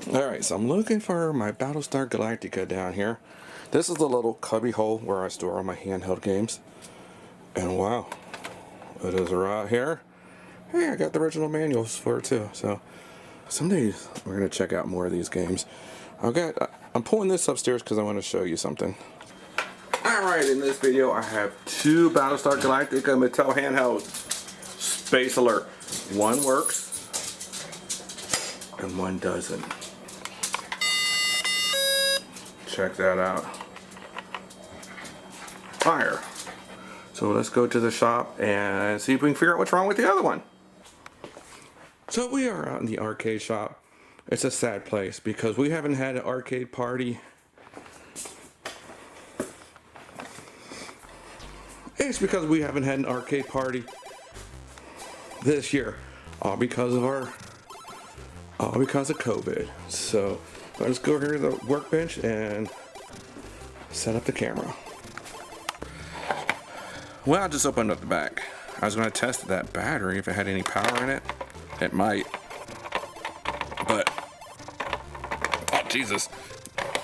Alright, so I'm looking for my Battlestar Galactica down here. This is the little cubby hole where I store all my handheld games. And wow, it is right here. Hey, I got the original manuals for it too. So someday we're going to check out more of these games. I'm pulling this upstairs because I want to show you something. Alright, in this video I have two Battlestar Galactica Mattel handheld Space Alert. One works and one doesn't. Check that out. Fire. So let's go to the shop and see if we can figure out what's wrong with the other one. So we are out in the arcade shop. It's a sad place because we haven't had an arcade party. It's because we haven't had an arcade party this year. All because of COVID. So let's go here to the workbench and set up the camera. Well, I just opened up the back. I was going to test that battery if it had any power in it. It might. But, oh Jesus.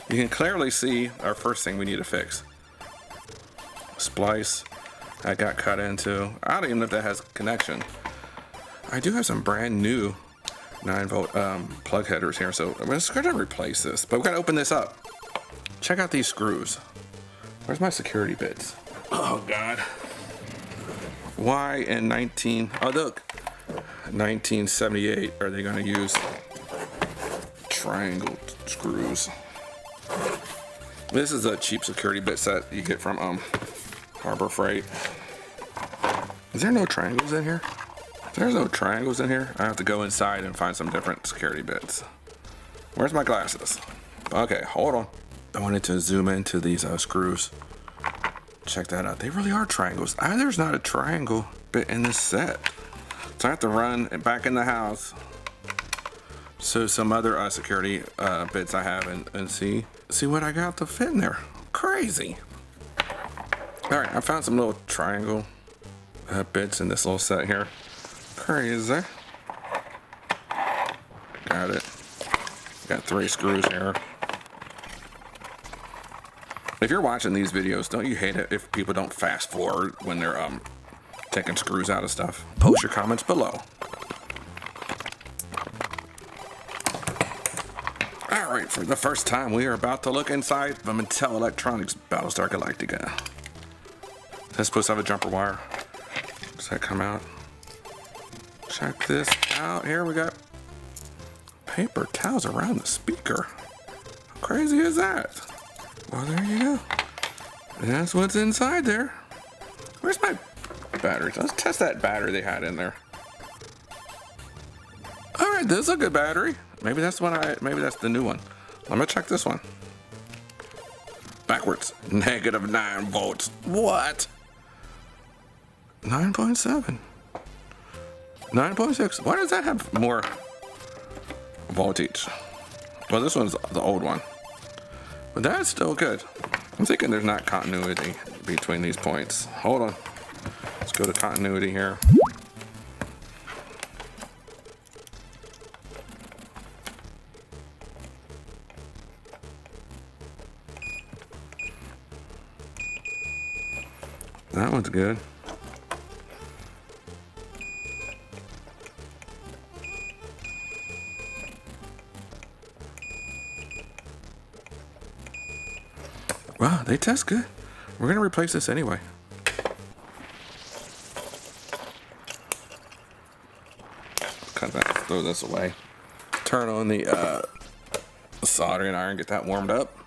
You can clearly see our first thing we need to fix. Splice. I got cut into. I don't even know if that has connection. I do have some brand new 9-volt plug headers here, so I'm just going to replace this. But we're going to open this up. Check out these screws. Where's my security bits? Oh God. Why in 1978 are they going to use triangle screws? This is a cheap security bit set you get from Harbor Freight. Is there no triangles in here? If there's no triangles in here, I have to go inside and find some different security bits. Where's my glasses? Okay, hold on. I wanted to zoom into these screws. Check that out. They really are triangles. There's not a triangle bit in this set. So I have to run back in the house. So some other security bits I have and see what I got to fit in there. Crazy. Alright, I found some little triangle bits in this little set here. Crazy. Got it. Got 3 screws here. If you're watching these videos, don't you hate it if people don't fast forward when they're taking screws out of stuff? Post your comments below. Alright, for the first time we are about to look inside the Mattel Electronics Battlestar Galactica. Is that supposed to have a jumper wire? Does that come out? Check this out. Here we got paper towels around the speaker. How crazy is that? Well, there you go. That's what's inside there. Where's my batteries? Let's test that battery they had in there. Alright, this is a good battery. Maybe that's the new one. Let me check this one. Backwards. Negative 9 volts. What? 9.7. 9.6. Why does that have more voltage? Well, this one's the old one. But that's still good. I'm thinking there's not continuity between these points. Hold on. Let's go to continuity here. That one's good. Wow, they test good. We're going to replace this anyway. Cut that, throw this away. Turn on the soldering iron, get that warmed up.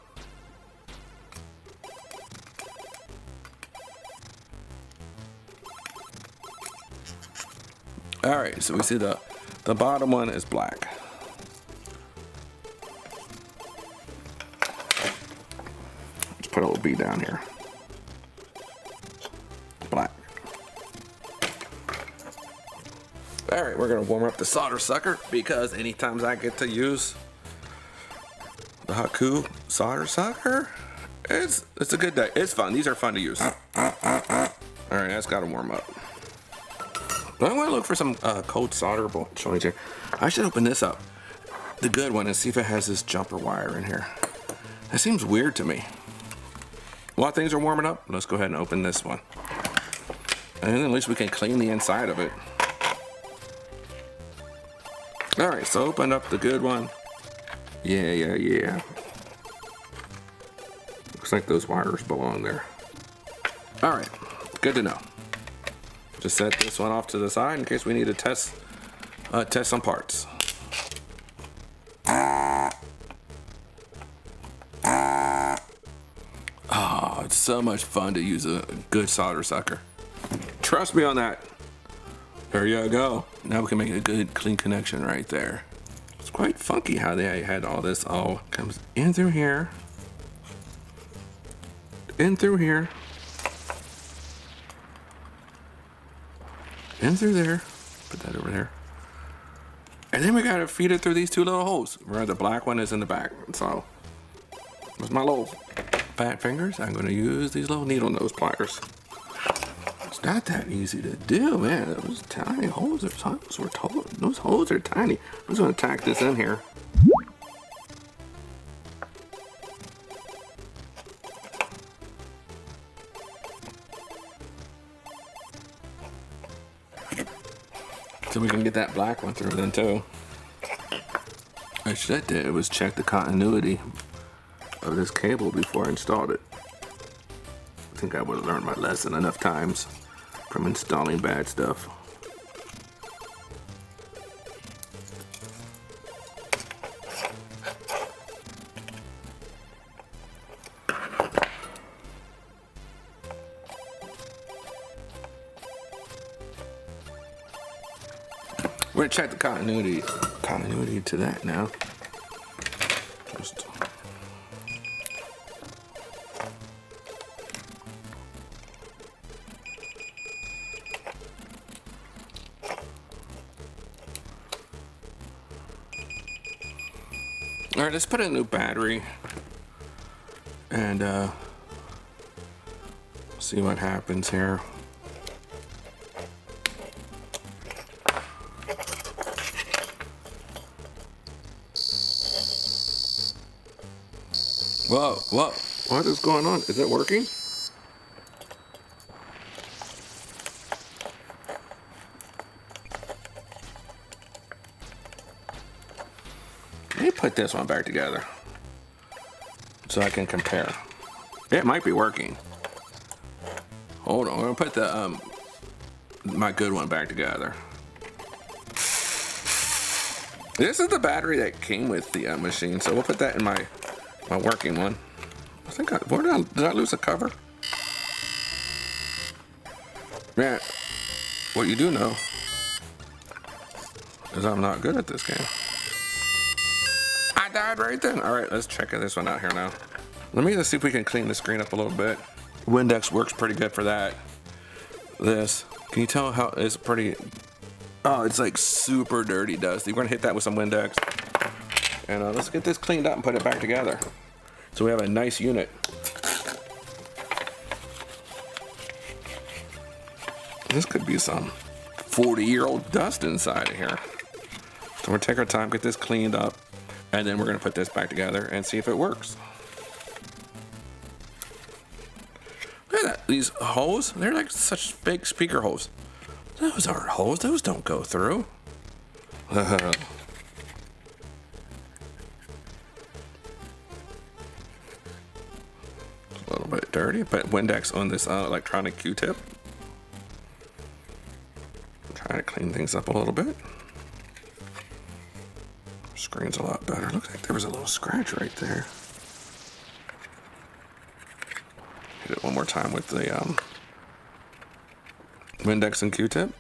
Alright, so we see the bottom one is black. Put a little B down here. Black. Alright, we're going to warm up the solder sucker because anytime I get to use the Haku solder sucker, it's a good day. It's fun. These are fun to use. Alright, that's got to warm up. But I'm going to look for some cold solderable joints here. I should open this up. the good one and see if it has this jumper wire in here. That seems weird to me. While things are warming up, let's go ahead and open this one. And then at least we can clean the inside of it. Alright, so open up the good one. Yeah. Looks like those wires belong there. Alright, good to know. Just set this one off to the side in case we need to test some parts. Oh, it's so much fun to use a good solder sucker. Trust me on that. There you go. Now we can make a good clean connection right there. It's quite funky how they had all this all comes in through here. In through here. In through there. Put that over there. And then we gotta feed it through these two little holes. Where the black one is in the back. So with my little fat fingers, I'm gonna use these little needle nose pliers. It's not that easy to do, man. Those tiny holes those holes are tiny. I'm just gonna tack this in here. So we can get that black one through then too. Actually, that did was check the continuity of this cable before I installed it. I think I would have learned my lesson enough times from installing bad stuff. We're gonna check the continuity to that now. Just all right, let's put in a new battery and see what happens here. Whoa, what is going on? Is it working? Let me put this one back together so I can compare. It might be working. Hold on, we're gonna put the my good one back together. This is the battery that came with the machine, so we'll put that in my working one. I think did I lose a cover? Man, what you do know is I'm not good at this game. I died right then. All right, let's check this one out here now. Let me just see if we can clean the screen up a little bit. Windex works pretty good for that. Can you tell how it's pretty? Oh, it's like super dirty dusty. We're gonna hit that with some Windex. And let's get this cleaned up and put it back together. So we have a nice unit. This could be some 40-year-old dust inside of here. So we're gonna take our time, get this cleaned up, and then we're gonna put this back together and see if it works. Look at that, these holes, they're like such fake speaker holes. Those aren't holes, those don't go through. A little bit dirty, but Windex on this electronic Q-tip. Trying to clean things up a little bit. Screen's a lot better. Looks like there was a little scratch right there. Hit it one more time with the Windex and Q-tip.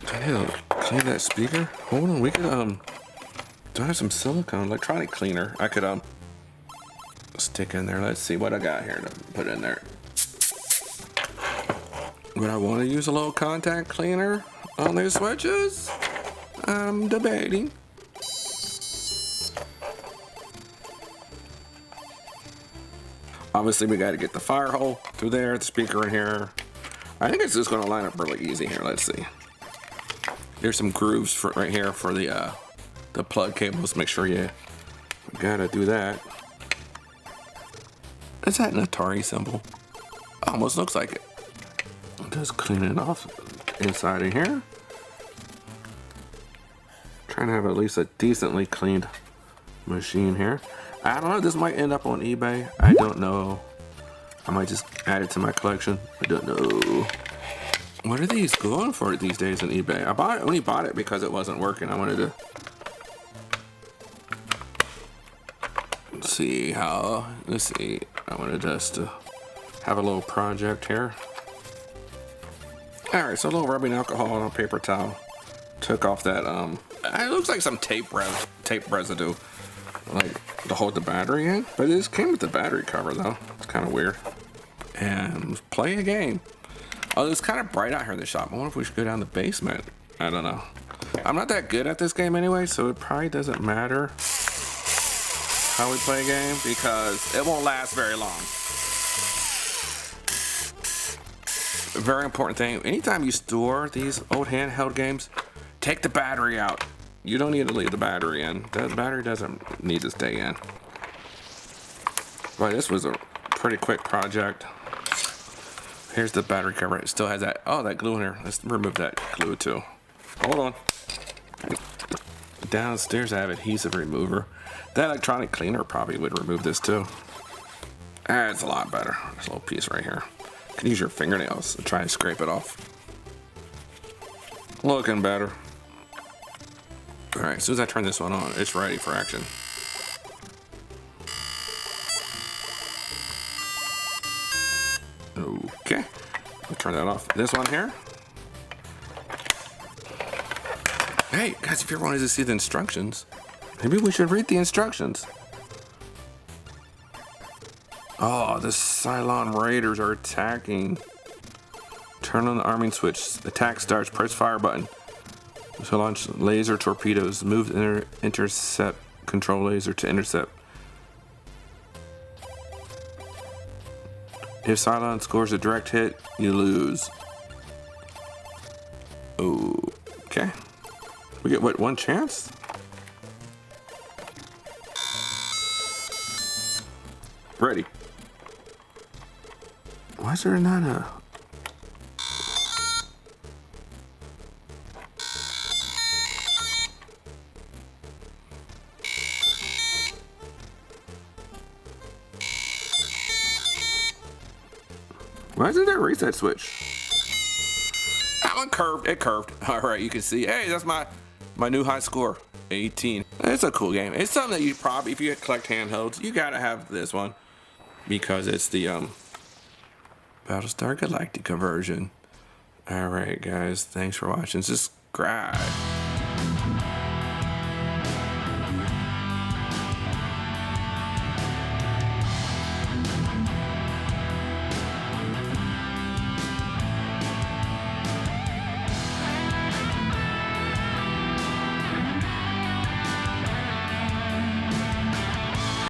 Do I need to clean that speaker? Hold on, we could do I have some silicone electronic cleaner I could stick in there? Let's see what I got here to put in there. Would I want to use a little contact cleaner on these switches? I'm debating. Obviously we got to get the fire hole through there, the speaker in here. I think it's just going to line up really easy here. Let's see. There's some grooves right here for the the plug cables. Make sure you gotta do that. Is that an Atari symbol? Almost looks like it. Just clean it off inside of here. Trying to have at least a decently cleaned machine here. I don't know, this might end up on eBay. I don't know. I might just add it to my collection. I don't know. What are these going for these days on eBay? I only bought it because it wasn't working. I wanted to see how, let's see. I wanted us to have a little project here. All right, so a little rubbing alcohol on a paper towel. Took off that, it looks like some tape residue, like to hold the battery in. But it just came with the battery cover though. It's kind of weird. And play a game. Oh, it's kind of bright out here in the shop. I wonder if we should go down the basement. I don't know. I'm not that good at this game anyway, so it probably doesn't matter how we play a game because it won't last very long. A very important thing, anytime you store these old handheld games, take the battery out. You don't need to leave the battery in. The battery doesn't need to stay in. But this was a pretty quick project. Here's the battery cover. It still has that, oh, that glue in here. Let's remove that glue too. Hold on. Downstairs I have adhesive remover. That electronic cleaner probably would remove this too. That's a lot better. This little piece right here. You can use your fingernails to try and scrape it off. Looking better. All right, as soon as I turn this one on, it's ready for action. Okay, I'll turn that off. This one here. Hey, guys, if you ever wanted to see the instructions, maybe we should read the instructions. Oh, the Cylon Raiders are attacking. Turn on the arming switch. Attack starts. Press fire button. To launch laser torpedoes. Move intercept control laser to intercept. If Cylon scores a direct hit, you lose. Okay. We get, what, one chance? Ready. Why is there not a... Why isn't there a reset switch? That one curved. It curved. All right, you can see. Hey, that's my new high score, 18. It's a cool game. It's something that you probably, if you collect handhelds, you gotta have this one because it's the Battlestar Galactica version. All right, guys. Thanks for watching. Subscribe.